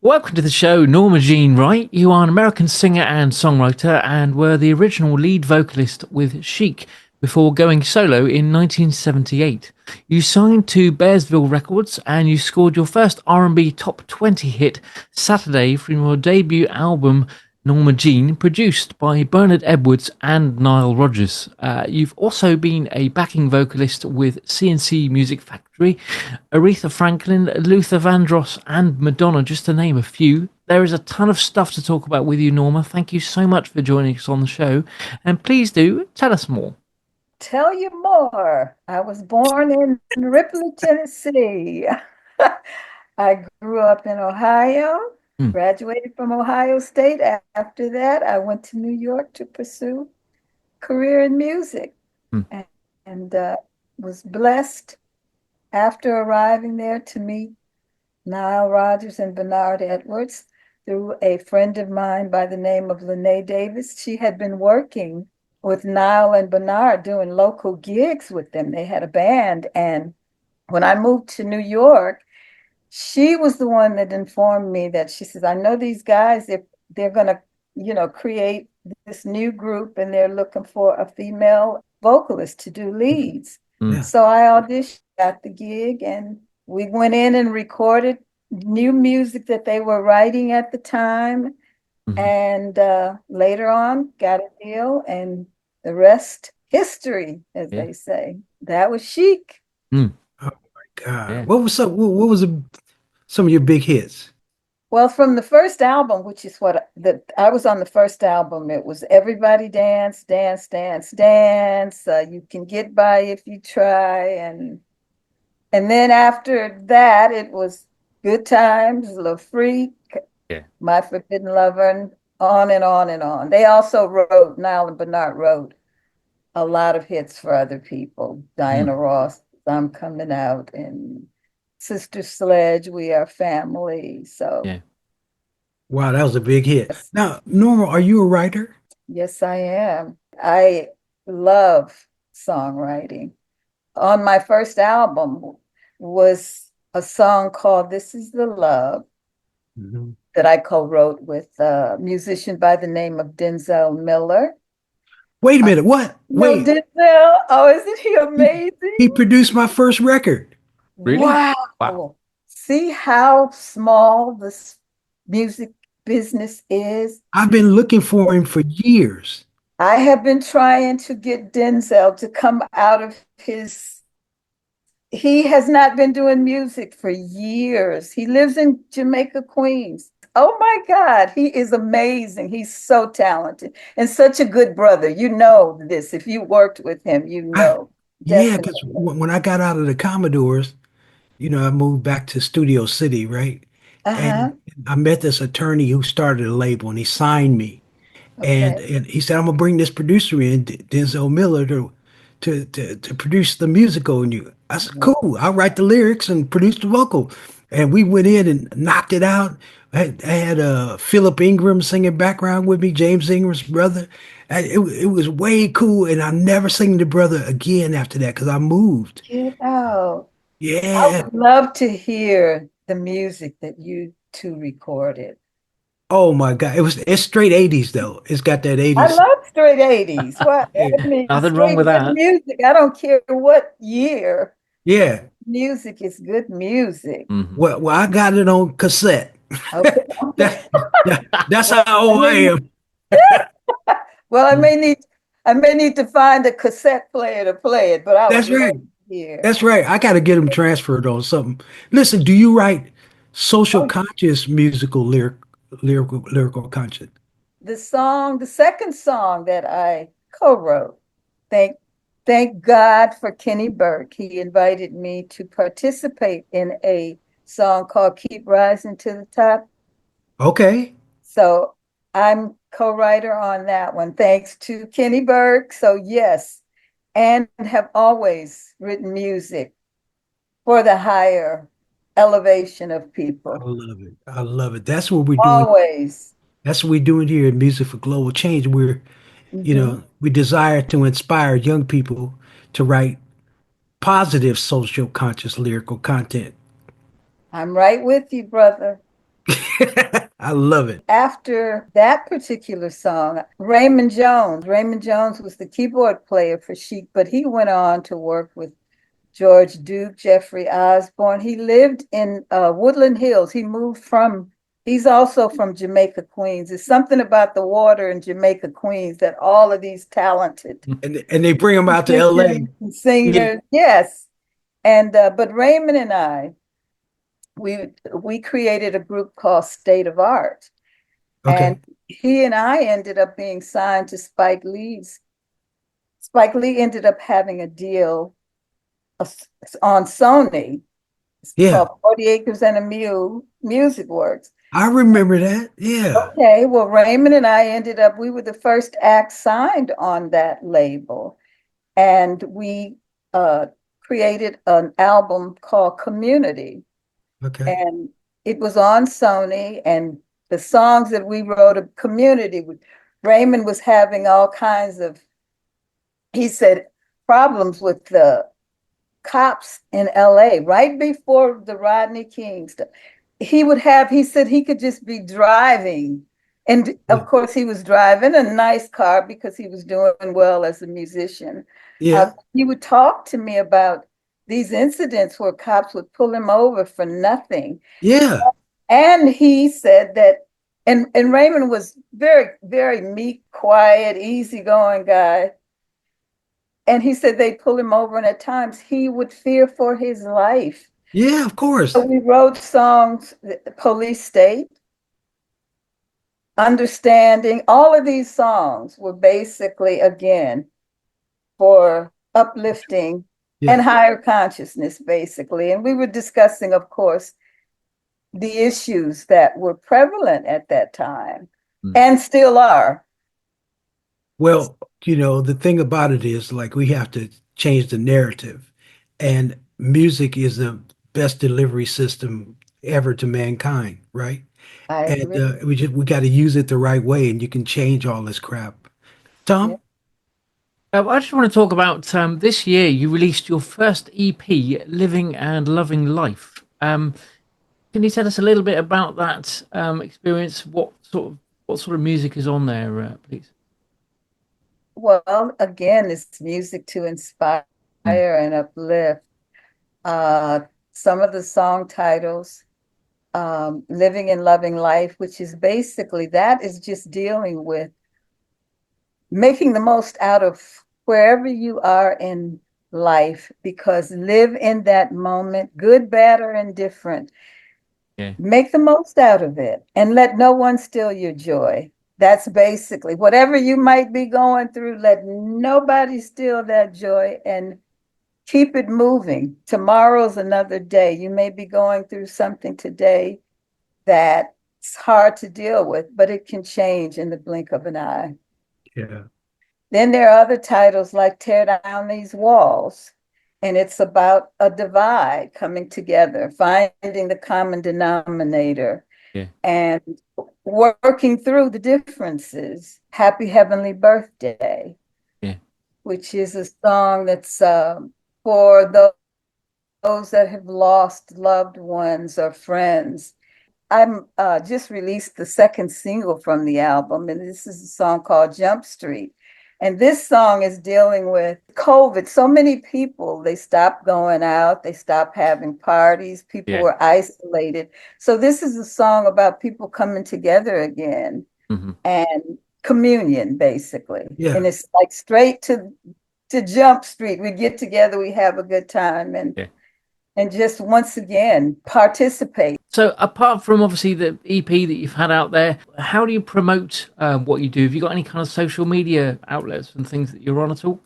Welcome to the show, Norma Jean Wright. You are an American singer and songwriter and were the original lead vocalist with Chic before going solo in 1978. You signed to Bearsville Records and you scored your first R&B top 20 hit Saturday from your debut album Norma Jean, produced by Bernard Edwards and Nile Rodgers. You've also been a backing vocalist with C+C Music Factory, Aretha Franklin, Luther Vandross and Madonna, just to name a few. There is a ton of stuff to talk about with you, Norma. Thank you so much for joining us on the show. And please do tell us more. Tell you more. I was born in Ripley, Tennessee. I grew up in Ohio, Mm, graduated from Ohio State. After that, I went to New York to pursue career in music mm, and, and was blessed after arriving there to meet Nile Rodgers and Bernard Edwards through a friend of mine by the name of Lene Davis. She had been working with Nile and Bernard doing local gigs with them. They had a band. And when I moved to New York, she was the one that informed me that she says, I know these guys, they're gonna, create this new group and they're looking for a female vocalist to do leads. mm. Yeah. So I auditioned, got the gig, and we went in and recorded new music that they were writing at the time. Mhm. And later on, got a deal, and the rest history, as Yeah. they say. That was Chic. Mm, Oh my God. yeah. Some of your big hits? Well, from the first album, which is I was on the first album, it was Everybody Dance, Dance, Dance, Dance. You Can Get By If You Try. And then after that, it was Good Times, Le Freak, Yeah. My Forbidden Lover, and on and on and on. They also wrote, Nile and Bernard wrote a lot of hits for other people. Diana Ross, I'm Coming Out, and Sister Sledge, We Are Family. So, Yeah. Wow, that was a big hit. yes, Now, Norma, are you a writer? yes, I am. I love songwriting. On my first album was a song called This Is the Love Mhm. that I co-wrote with a musician by the name of Denzel Miller. Wait a minute. What? No, Wait. Denzel. Oh, isn't he He, amazing? he produced my first record. Really? Wow. Wow. See how small this music business is? I've been looking for him for years. I have been trying to get Denzel to come out of he has not been doing music for years. He lives in Jamaica, Queens. Oh my God, he is amazing. He's so talented and such a good brother. You know this. If you worked with him, you I, know, yeah, because definitely. when I got out of the Commodores, I moved back to Studio City, right? And Uh-huh. I met this attorney who started a label and he signed me. And Okay. and he said, I'm gonna bring this producer in, Denzel Miller, to produce the musical on you. I said, cool, I'll write the lyrics and produce the vocal. And we went in and knocked it out. I had Philip Ingram singing background with me, James Ingram's brother. It was way cool, and I never sing the brother again after that because I moved. Get out. I Yeah. would love to hear the music that you two recorded. Oh my God. It's straight 80s though. It's got that I 80s. love straight 80s. What I Yeah. mean, Nothing wrong straight with good that. music. I don't care what year. Yeah. Music is good music. Mhm. Well, I got it on cassette. Okay. That, that's Well, how I old I may, am. well, I may need to find a cassette player to play it, but I would That's love right. to hear. That's right. I got to get them transferred on something. Listen, do you write social Oh, conscious lyrical content? the second song that I co-wrote, thank thank God for Kenny Burke. He invited me to participate in a song called Keep Rising to the Top. Okay. So I'm co-writer on that one, thanks to Kenny Burke. So yes, and have always written music for the higher elevation of I people. love it. I love it. That's what we're doing. Always. That's what we're doing here in Music for Global Change. Mhm. We desire to inspire young people to write positive social conscious lyrical content. I'm right with you, brother. I love it. After that particular song, Raymond Jones was the keyboard player for Chic, but he went on to work with George Duke, Jeffrey Osborne. He lived in Woodland Hills. He's also from Jamaica, Queens. There's something about the water in Jamaica, Queens that all of these talented And they bring them out to LA. Yeah. singers, yes. And but Raymond and I, we created a group called State of Art. Okay. And he and I ended up being signed to Spike Lee's. Spike Lee ended up having a deal on Sony. It's Yeah. called 40 Acres and a Mule Music Works. I remember that. Yeah. Okay, well, Raymond and I we were the first act signed on that label. And we created an album called Community. Okay. And it was on Sony, and the songs that we wrote of Community, Raymond was having all kinds of, he said, problems with the cops in LA right before the Rodney King stuff. He said he could just be driving. And of course, he was driving a nice car because he was doing well as a musician. Yeah. He would talk to me about these incidents where cops would pull him over for nothing. Yeah. And he said that, and Raymond was very, very meek, quiet, easygoing guy. And he said they'd pull him over, and at times he would fear for his life. Yeah, of course. So we wrote songs, Police State, Understanding. All of these songs were basically, again, for uplifting and higher consciousness, basically. And we were discussing, of course, the issues that were prevalent at that time and still are. Well, the thing about it is like we have to change the narrative, and music is the best delivery system ever to mankind, right? I And agree. we got to use it the right way, and you can change all this crap. Yeah. Tom? I just want to talk about this year you released your first EP, Living and Loving Life. Can you tell us a little bit about that experience? What sort of music is on there, please? Well, again, it's music to inspire Mm. and uplift. Some of the song titles, Living and Loving Life, which is basically, that is just dealing with making the most out of wherever you are in life, because live in that moment, good, bad, or indifferent. Yeah. Make the most out of it and let no one steal your joy. That's basically whatever you might be going through, let nobody steal that joy and keep it moving. Tomorrow's another day. You may be going through something today that's hard to deal with, but it can change in the blink of an eye. Yeah. Then there are other titles like Tear Down These Walls, and it's about a divide coming together, finding the common denominator, Yeah. and working through the differences. Happy Heavenly Birthday, Yeah. which is a song that's for those that have lost loved ones or friends. I'm just released the second single from the album, and this is a song called Jump Street. And this song is dealing with COVID. So many people, they stopped going out, they stopped having parties, people Yeah. were isolated. So this is a song about people coming together again Hmm. and communion, basically. Yeah. And it's like straight to Jump Street. We get together, we have a good time, Yeah. and just once again participate. So, apart from obviously the EP that you've had out there, how do you promote what you do? Have you got any kind of social media outlets and things that you're on at all?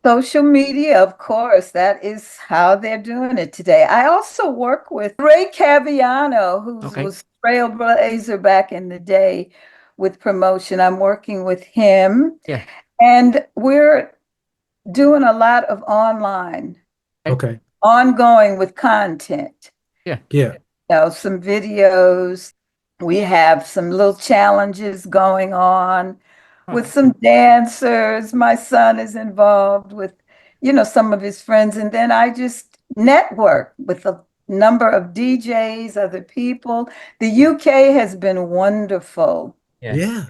Social media, of course, that is how they're doing it today. I also work with Ray Caviano, who Okay. was trailblazer back in the day with promotion. I'm working with him, Yeah. and we're doing a lot of Okay. ongoing with content. Yeah. Yeah. Some videos. We have some little challenges going on with some dancers. My son is involved with, some of his friends. And then I just network with number of DJs, other people. The UK has been wonderful Yeah.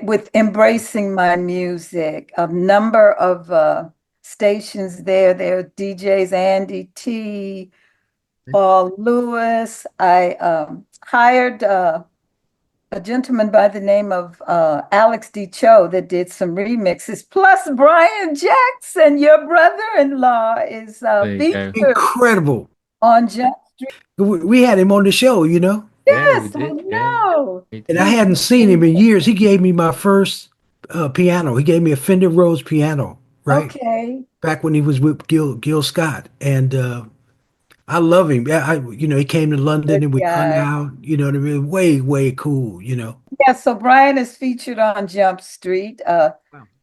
with embracing my music. A number of stations there. There are DJs, Andy T, Paul Lewis. I hired a gentleman by the name of Alex D. Cho that did some remixes. Plus, Brian Jackson, your brother-in-law, is featured Incredible. on Jump Street. We had him on the show, you know. Yes, we I did, know. And I hadn't seen him in years. He gave me my first piano. He gave me a Fender Rhodes piano, right? Okay. Back when he was with Gil Scott. And I love him. Yeah, he came to London and we hung out, you know what I mean? Way, way cool, you know. Yeah, so Brian is featured on Jump Street.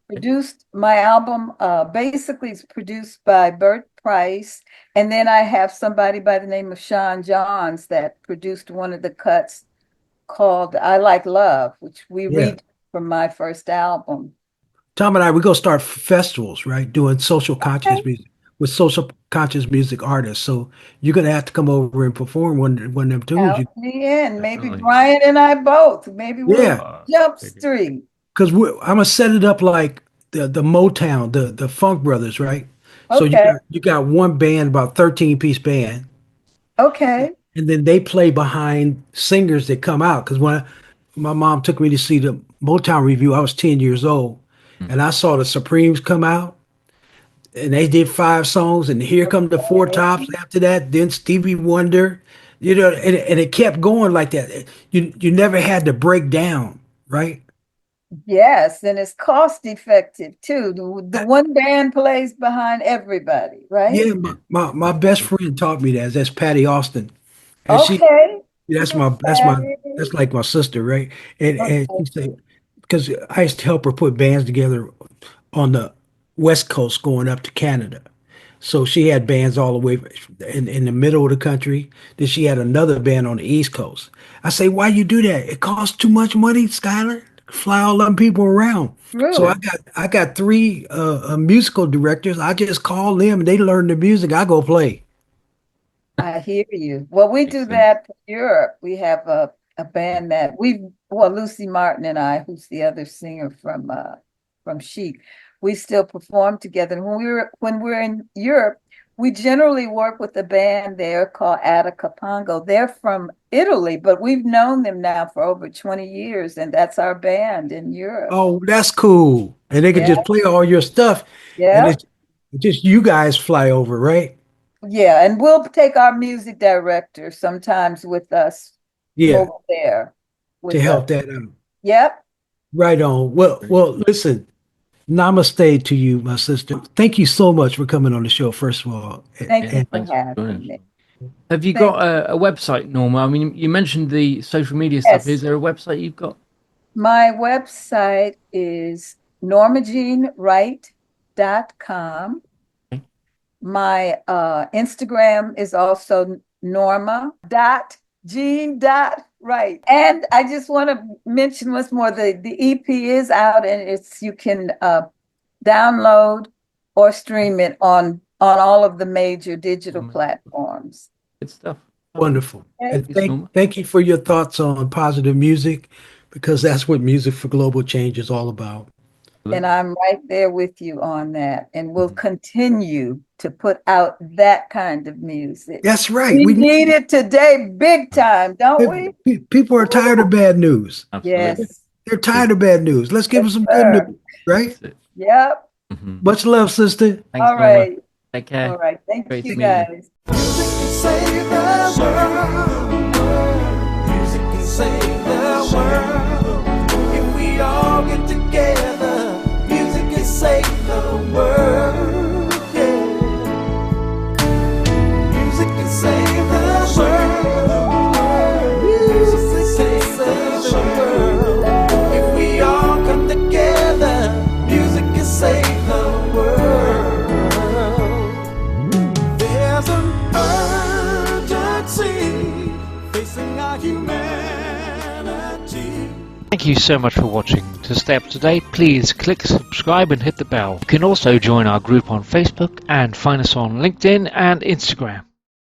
Produced my album, basically it's produced by Bert Price. And then I have somebody by the name of Sean Johns that produced one of the cuts called I Like Love, which we read from my first album. Tom and I, we're going to start festivals, right? Doing social conscious music with social conscious music artists. So you're going to have to come over and perform one of them tunes. Count me in. Maybe Brian and I both. Maybe we'll Jump Street. Because I'm going to set it up like the Motown, the Funk Brothers, right? So you got one band, about 13-piece band. Okay. And then they play behind singers that come out. Because when my mom took me to see the Motown review, I was 10 years old. And I saw the Supremes come out. And they did 5 songs. And here come the Four Tops after that. Then Stevie Wonder. You know, and it kept going like that. You never had to break down, right? Yes, and it's cost effective too. The one band plays behind everybody, right? Yeah, my best friend taught me that. That's Patty Austin. And that's like my sister, right? And she said, because I used to help her put bands together on the West Coast going up to Canada. So she had bands all the way in the middle of the country. Then she had another band on the East Coast. I say, why you do that? It costs too much money, Skyler. Fly all them people around. Really? So I got 3 musical directors. I just call them and they learn the music. I go play. I hear you. Well, we do that for Europe. We have a band that Lucy Martin and I, who's the other singer from Chic, we still perform together. When we're in Europe, we generally work with a band there called Attica Pongo. They're from Italy, but we've known them now for over 20 years, and that's our band in Europe. Oh, that's cool. And they can just play all your stuff. Yeah. And it's just you guys fly over, right? Yeah, and we'll take our music director sometimes with us over there. To help that out. Yep. Right on. Well, listen. Namaste to you, my sister. Thank you so much for coming on the show, first of all. Thank you for having me. Have you got a website, Norma? I mean, you mentioned the social media stuff. Is there a website you've got? My website is normajeanwright.com. Okay. My Instagram is also norma.jean.wright. And I just want to mention once more, the EP is out and you can download or stream it on all of the major digital platforms. Good stuff. Wonderful. And thank you for your thoughts on positive music, because that's what Music for Global Change is all about. And I'm right there with you on that. And we'll continue to put out that kind of music. That's right. We need it today big time, don't we? People are tired of bad news. Absolutely. Yes. They're tired of bad news. Let's give them some good news, right? Yep. Much love, sister. Thanks, all right. Norma. Take care. All right. Thank Great you, to meet you. guys. Music can save the world. Music can save the world. If we all get together, music can save the world. Yeah. Music can save the world. Music can save the world. If we all come together, music can save the world. There's an urgency facing our humanity. Thank you so much for watching. To stay up to date, please click subscribe and hit the bell. You can also join our group on Facebook and find us on LinkedIn and Instagram.